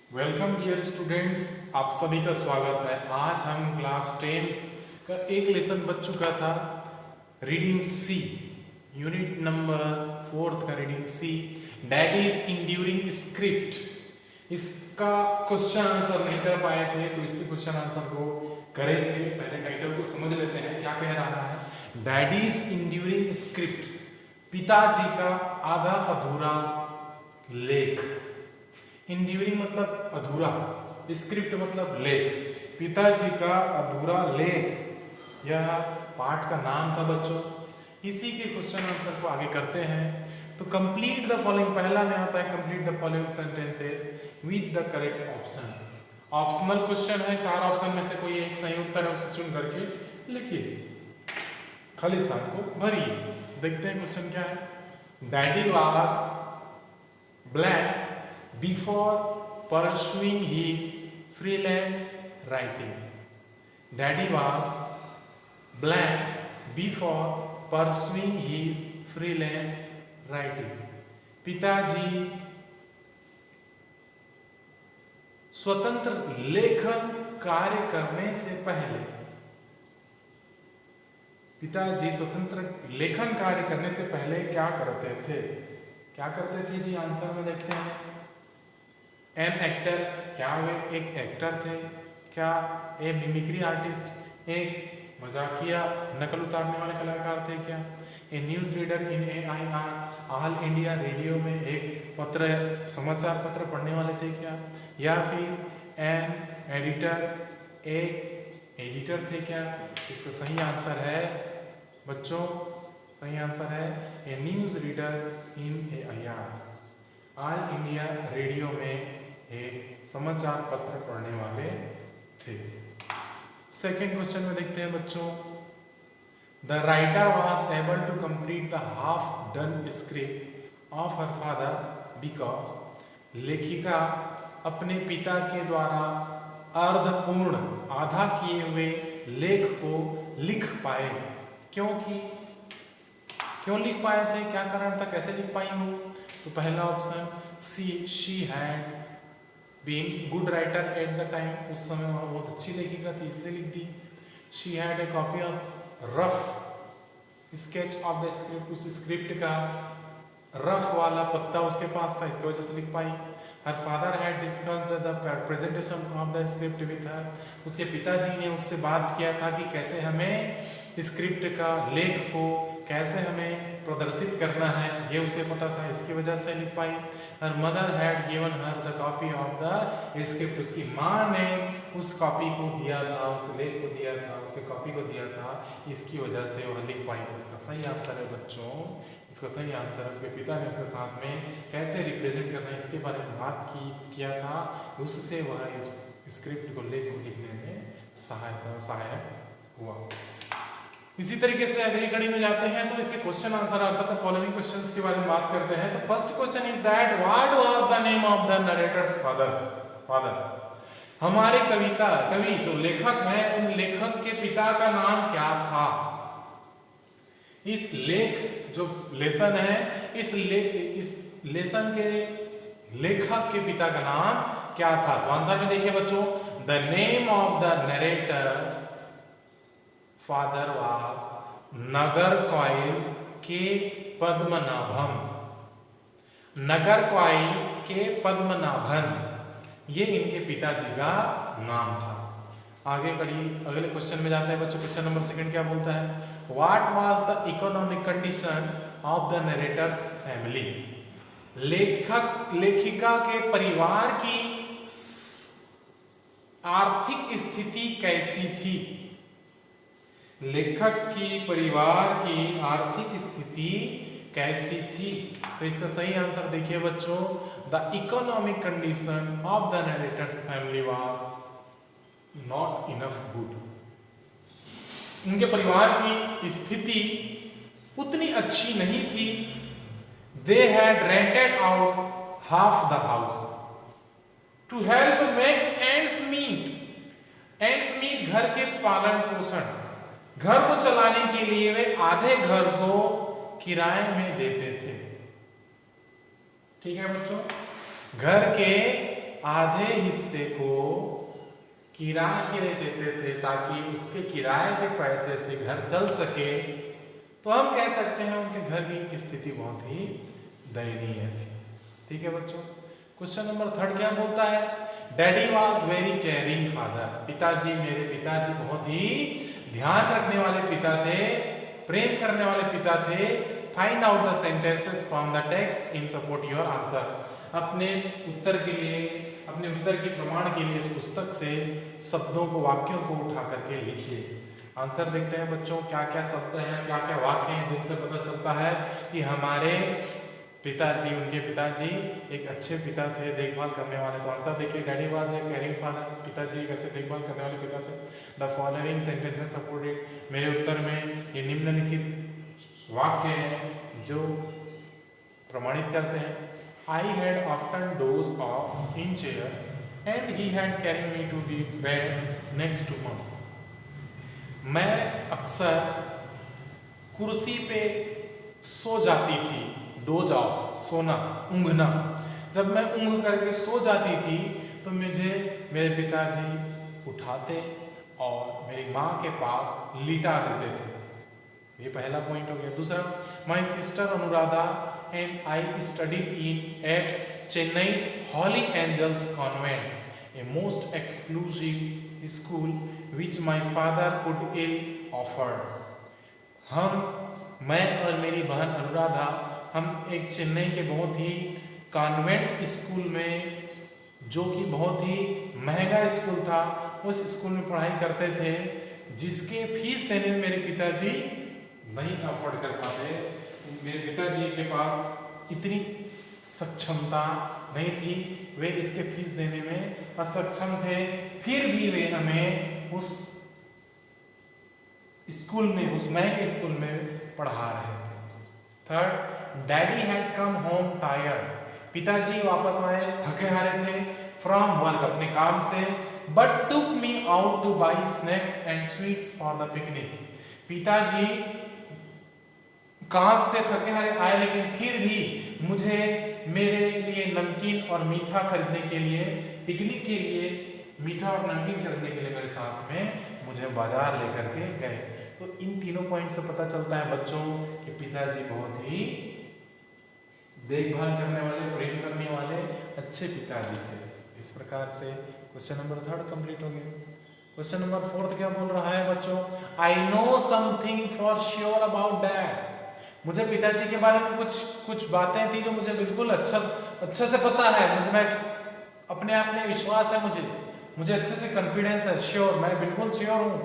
Welcome dear students, आप सभी का स्वागत है। आज हम क्लास 10 का एक लेसन बच चुका था, रीडिंग सी, यूनिट नंबर 4 का रीडिंग सी, डैडीज इंड्यूरिंग स्क्रिप्ट। इसका क्वेश्चन आंसर नहीं कर पाए थे तो इसके क्वेश्चन आंसर को करेंगे। पहले टाइटल को समझ लेते हैं क्या कह रहा है। डैडीज इंड्यूरिंग स्क्रिप्ट, पिताजी का आधा अधूरा लेख। इंड्यूरिंग मतलब अधूरा, स्क्रिप्ट मतलब लेख। पिताजी का अधूरा लेख, यह पाठ का नाम था बच्चों। इसी के क्वेश्चन आंसर को आगे करते हैं। तो कंप्लीट द फॉलोइंग, पहला में आता है complete the following sentences with the correct option. Optional question है, 4 ऑप्शन में से कोई एक सही उत्तर है, उसे चुन करके लिखिए, खाली स्थान को भरिए। देखते हैं क्वेश्चन क्या है। Daddy was black before pursuing his freelance writing. Daddy was blank before pursuing his freelance writing. पिताजी स्वतंत्र लेखन कार्य करने से पहले, पिताजी स्वतंत्र लेखन कार्य करने से पहले क्या करते थे? क्या करते थे जी? आंसर में देखते हैं। एन एक्टर, क्या वे एक एक्टर थे? क्या ए मिमिक्री आर्टिस्ट, एक मजाकिया नकल उतारने वाले कलाकार थे? क्या a news reader in AIR, All India Radio में एक पत्र, समाचार पत्र पढ़ने वाले थे क्या? या फिर एन एडिटर, एक एडिटर थे क्या? इसका सही आंसर है बच्चों, सही आंसर है a news reader in AIR, All India Radio में एक समाचार पत्र पढ़ने वाले थे। सेकेंड क्वेश्चन में देखते हैं बच्चों। The writer was able to complete the half done script of her father because, लेखिका अपने पिता के द्वारा अर्धपूर्ण, आधा किए हुए लेख को लिख पाए। क्योंकि क्यों लिख पाए थे? क्या कारण था? कैसे लिख पाई हो? तो पहला option she had been good writer at the time, उस समय वह बहुत अच्छी लेखिका थी इसलिए लिख दी। She had a copy of rough sketch of the script, उस स्क्रिप्ट का रफ वाला पत्ता उसके पास था, इसकी वजह से लिख पाई। Her father had discussed the presentation of the script with her, उसके पिताजी ने उससे बात किया था कि कैसे हमें स्क्रिप्ट का लेख को कैसे हमें प्रदर्शित करना है, ये उसे पता था, इसकी वजह से लिख पाई। Her mother had given her the copy of the script, उसकी माँ ने उस कॉपी को दिया था, उस लेख को दिया था, उसके कॉपी को दिया था, इसकी वजह से वह लिख पाई। तो इसका सही आंसर है बच्चों, इसका सही आंसर है उसके पिता ने उसके साथ में कैसे रिप्रेजेंट करना है इसके बारे में बात किया था, उससे वह इस स्क्रिप्ट को लेख को लिखने में सहायक हुआ। इसी तरीके से अगली कड़ी में जाते हैं तो इसके question answer the following questions के बारे में बात करते हैं। तो first question is that what was the name of the narrator's father. हमारे कवि जो लेखक हैं, उन लेखक के पिता का नाम क्या था? इस लेख जो लेसन है, इस लेसन के लेखक के पिता का नाम क्या था? तो आंसर में देखिए बच्चों, the name of the narrator's father was Nagercoil के पद्मनाभम। नगरकोइल के पद्मनाभन, ये इनके पिताजी का नाम था। आगे अगले क्वेश्चन में जाते हैं बच्चों। क्वेश्चन नंबर सेकंड क्या बोलता है? What was the economic condition of the narrator's family. लेखिका के परिवार की आर्थिक स्थिति कैसी थी? लेखक की परिवार की आर्थिक स्थिति कैसी थी? तो इसका सही आंसर देखिए बच्चों, the economic condition of the narrator's family was not enough good. उनके परिवार की स्थिति उतनी अच्छी नहीं थी। They had rented out half the house to help make ends meet. Ends meet घर के पालन पोषण, घर को चलाने के लिए वे आधे घर को किराए में देते थे। ठीक है बच्चों, घर के आधे हिस्से को किराए के लिए देते थे ताकि उसके किराए के पैसे से घर चल सके, तो हम कह सकते हैं उनके घर की स्थिति बहुत ही दयनीय थी। ठीक है बच्चों। क्वेश्चन नंबर 3 क्या बोलता है? Daddy was very caring father. पिताजी, मेरे पिताजी बहुत ही ध्यान रखने वाले पिता थे, प्रेम करने वाले पिता थे। Find out the sentences from the text in support your answer. अपने उत्तर के लिए, अपने उत्तर के प्रमाण के लिए इस पुस्तक से शब्दों को, वाक्यों को उठा करके लिखिए। आंसर देखते हैं बच्चों, क्या क्या शब्द हैं, क्या क्या वाक्य हैं जिनसे पता चलता है कि हमारे पिताजी, उनके पिताजी एक अच्छे पिता थे, देखभाल करने वाले। तो आंसर देखिए, daddy was a caring father. पिताजी एक अच्छे देखभाल करने वाले पिता थे। The following sentences supported. मेरे उत्तर में ये निम्नलिखित वाक्य हैं जो प्रमाणित करते हैं। I had often dozed off in chair and he had carrying me to the bed next to mum. मैं अक्सर कुर्सी पे सो जाती थी। डोज ऑफ, सोना, ऊँघना। जब मैं ऊँघ करके सो जाती थी तो मुझे मेरे पिताजी उठाते और मेरी माँ के पास लिटा देते थे। ये पहला पॉइंट हो गया। दूसरा, my sister Anuradha and I studied in at Chennai Holy Angels Convent, a most exclusive school which my father could ill offer. मैं और मेरी बहन अनुराधा, हम एक चेन्नई के बहुत ही कॉन्वेंट स्कूल में, जो कि बहुत ही महंगा स्कूल था, उस स्कूल में पढ़ाई करते थे, जिसके फीस देने में मेरे पिताजी नहीं अफोर्ड कर पाते। मेरे पिताजी के पास इतनी सक्षमता नहीं थी, वे इसके फीस देने में असक्षम थे, फिर भी वे हमें उस स्कूल में, उस महंगे स्कूल में पढ़ा रहे थे। Third, daddy had come home tired. पिताजी वापस आए थके हारे थे फ्रॉम वर्क, अपने काम से, but took me out two by snacks and sweets for the picnic. पिताजी काम से थके हारे आए, लेकिन फिर भी मुझे मेरे लिए नमकीन और मीठा खरीदने के लिए, पिकनिक के लिए मीठा और नमकीन खरीदने के लिए मेरे साथ में मुझे बाजार लेकर के गए। तो इन तीनों पॉइंट से पता चलता है बच्चों कि पिताजी बहुत ही देखभाल करने वाले, प्रेम करने वाले अच्छे पिताजी थे। इस प्रकार से क्वेश्चन नंबर 3 कंप्लीट हो गया। क्वेश्चन नंबर 4 क्या बोल रहा है बच्चों? I know something for sure about dad. मुझे पिताजी के बारे में कुछ बातें थी जो मुझे बिल्कुल अच्छे से पता है। मैं अपने आप में विश्वास है, मुझे अच्छे से कॉन्फिडेंस है, श्योर, मैं बिल्कुल श्योर हूँ।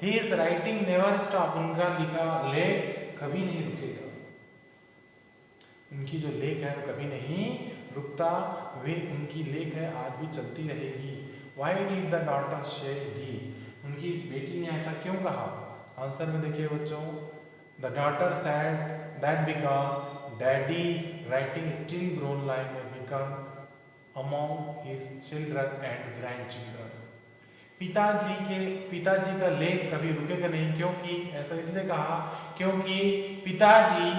He is writing never stop. उनका लिखा लेख कभी नहीं रुकेगा। उनकी जो लेख है वो कभी नहीं रुकता, वे उनकी लेख है आज भी चलती रहेगी। Why did the daughter say this? उनकी बेटी ने ऐसा क्यों कहा? आंसर में देखिए बच्चों, the daughter said that because daddy's writing still grown like a beacon among his children and grandchildren. पिताजी का लेख कभी रुकेगा नहीं। क्योंकि ऐसा इसलिए कहा क्योंकि पिताजी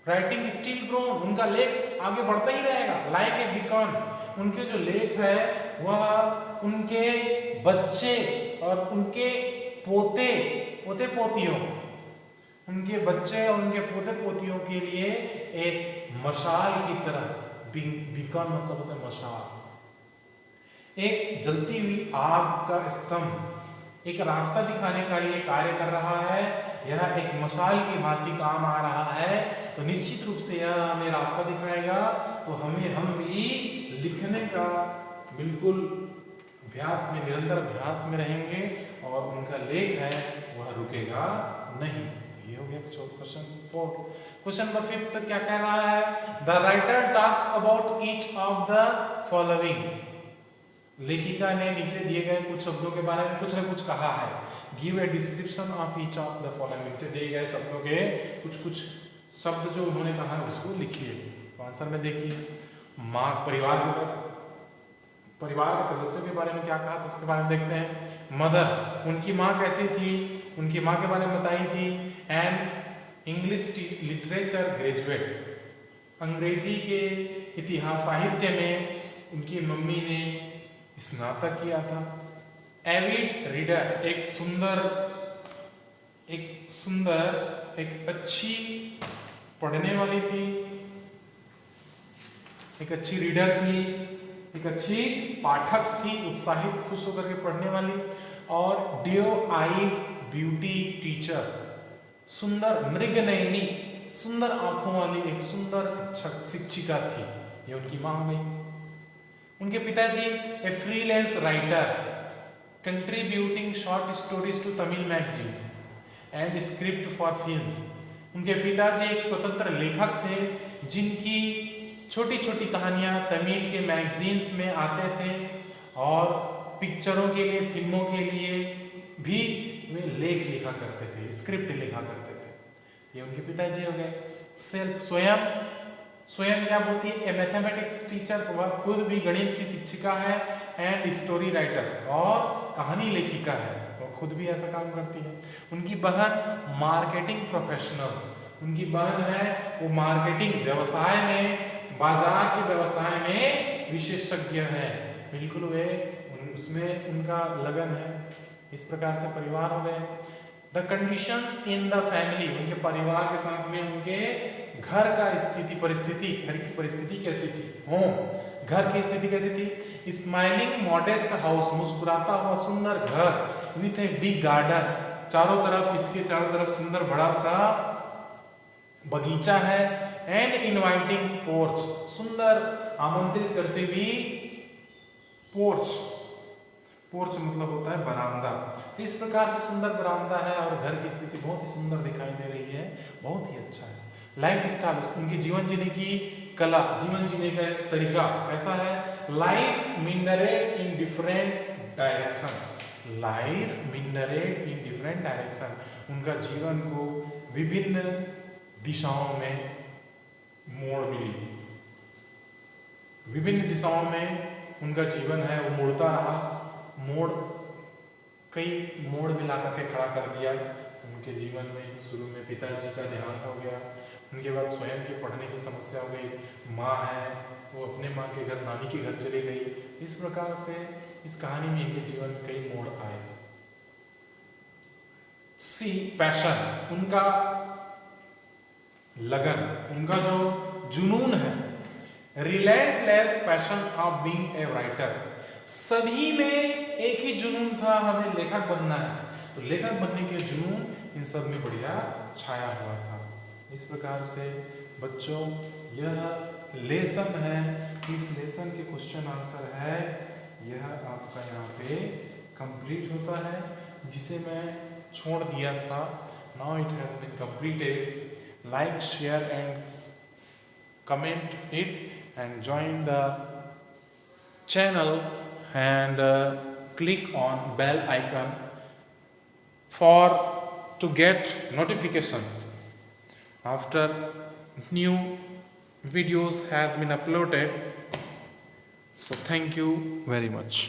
राइटिंग स्टिल ग्रोन, उनका लेख आगे बढ़ता ही रहेगा, लाइक ए बीकॉन। उनके जो लेख है वह उनके बच्चे और उनके पोते पोतियों, उनके बच्चे और उनके पोते पोतियों के लिए एक मशाल की तरह, बीकॉन मतलब होता है मशाल, एक जलती हुई आग का स्तंभ, एक रास्ता दिखाने का ये कार्य कर रहा है। यह एक मशाल की भांति काम आ रहा है। तो निश्चित रूप से यह हमें रास्ता दिखाएगा। तो हम भी लिखने का बिल्कुल अभ्यास में, निरंतर अभ्यास में रहेंगे और उनका लेख है वह रुकेगा नहीं। ये हो गया क्वेश्चन 4। क्वेश्चन नंबर 5 क्या कह रहा है? The writer talks about each of the following. लेखिका ने नीचे दिए गए कुछ शब्दों के बारे में कुछ न कुछ कहा है। Give a description of each of the following. नीचे दिए गए शब्दों के कुछ शब्द जो उन्होंने कहा है उसको लिखिए। तो आंसर में देखिए, माँ, परिवार के सदस्यों के बारे में क्या कहा था उसके बारे में देखते हैं। मदर, उनकी माँ कैसी थी, उनकी माँ के बारे में बताई थी। एंड इंग्लिश लिटरेचर ग्रेजुएट, अंग्रेजी के इतिहास साहित्य में इनकी मम्मी ने स्नातक किया था। एविड रीडर, एक अच्छी पढ़ने वाली थी, एक अच्छी रीडर थी, एक अच्छी पाठक थी, उत्साहित खुश होकर के पढ़ने वाली। और डियो आईड ब्यूटी टीचर, सुंदर मृगनयनी, सुंदर आंखों वाली एक सुंदर शिक्षिका थी। ये उनकी मां हो गई। उनके पिताजी a freelance writer contributing short stories to Tamil magazines and script for films. उनके पिताजी एक स्वतंत्र लेखक थे जिनकी छोटी छोटी कहानियां तमिल के मैगजीन्स में आते थे और पिक्चरों के लिए, फिल्मों के लिए भी वे लेख लिखा करते थे, स्क्रिप्ट लिखा करते थे। ये उनके पिताजी हो गए। स्वयं क्या बोलती है? ए मैथमेटिक्स टीचर, वह खुद भी गणित की शिक्षिका है, एंड स्टोरी राइटर, और कहानी लेखिका है, वो खुद भी ऐसा काम करती है। उनकी बहन मार्केटिंग प्रोफेशनल, उनकी बहन है वो मार्केटिंग व्यवसाय में, बाजार के व्यवसाय में विशेषज्ञ है। बिल्कुल वे उसमें उनका लगन है। इस प्रकार से परिवार हो गए। The conditions in the family, उनके परिवार के साथ में उनके घर का परिस्थिति, घर की परिस्थिति कैसी थी? होम, घर की स्थिति कैसी थी? स्माइलिंग मॉडेस्ट हाउस, मुस्कुराता हुआ सुंदर घर, विथ ए बिग गार्डन, चारों तरफ सुंदर बड़ा सा बगीचा है, एंड इनवाइटिंग पोर्च, सुंदर आमंत्रित करते हुए पोर्च मतलब होता है बरामदा। तो इस प्रकार से सुंदर बरामदा है और घर की स्थिति बहुत ही सुंदर दिखाई दे रही है, बहुत ही अच्छा है। लाइफ स्टाइल, उनकी जीवन जीने की कला, जीवन जीने का तरीका कैसा है? Life minaret in different direction, life minaret in different direction, उनका जीवन को विभिन्न दिशाओं में मोड़ मिली, विभिन्न दिशाओं में उनका जीवन है वो मुड़ता रहा। कई मोड़ मिला करके खड़ा कर दिया उनके जीवन में। शुरू में पिताजी का देहांत हो गया, उनके बाद स्वयं के पढ़ने की समस्या हो गई, माँ है वो अपने माँ के घर, नानी के घर चली गई। इस प्रकार से इस कहानी में इनके जीवन में कई मोड़ आए। सी पैशन, उनका लगन, उनका जो जुनून है, relentless passion of being a writer, सभी में एक ही जुनून था, हमें लेखक बनना है। तो लेखक बनने के जुनून इन सब में बढ़िया छाया हुआ था। इस प्रकार से बच्चों यह लेसन है, इस लेसन के क्वेश्चन आंसर है, यह आपका यहाँ पे कंप्लीट होता है, जिसे मैं छोड़ दिया था। Now it has been completed. Like, share and comment it and join the channel and click on bell icon to get notifications after new videos has been uploaded. So thank you very much.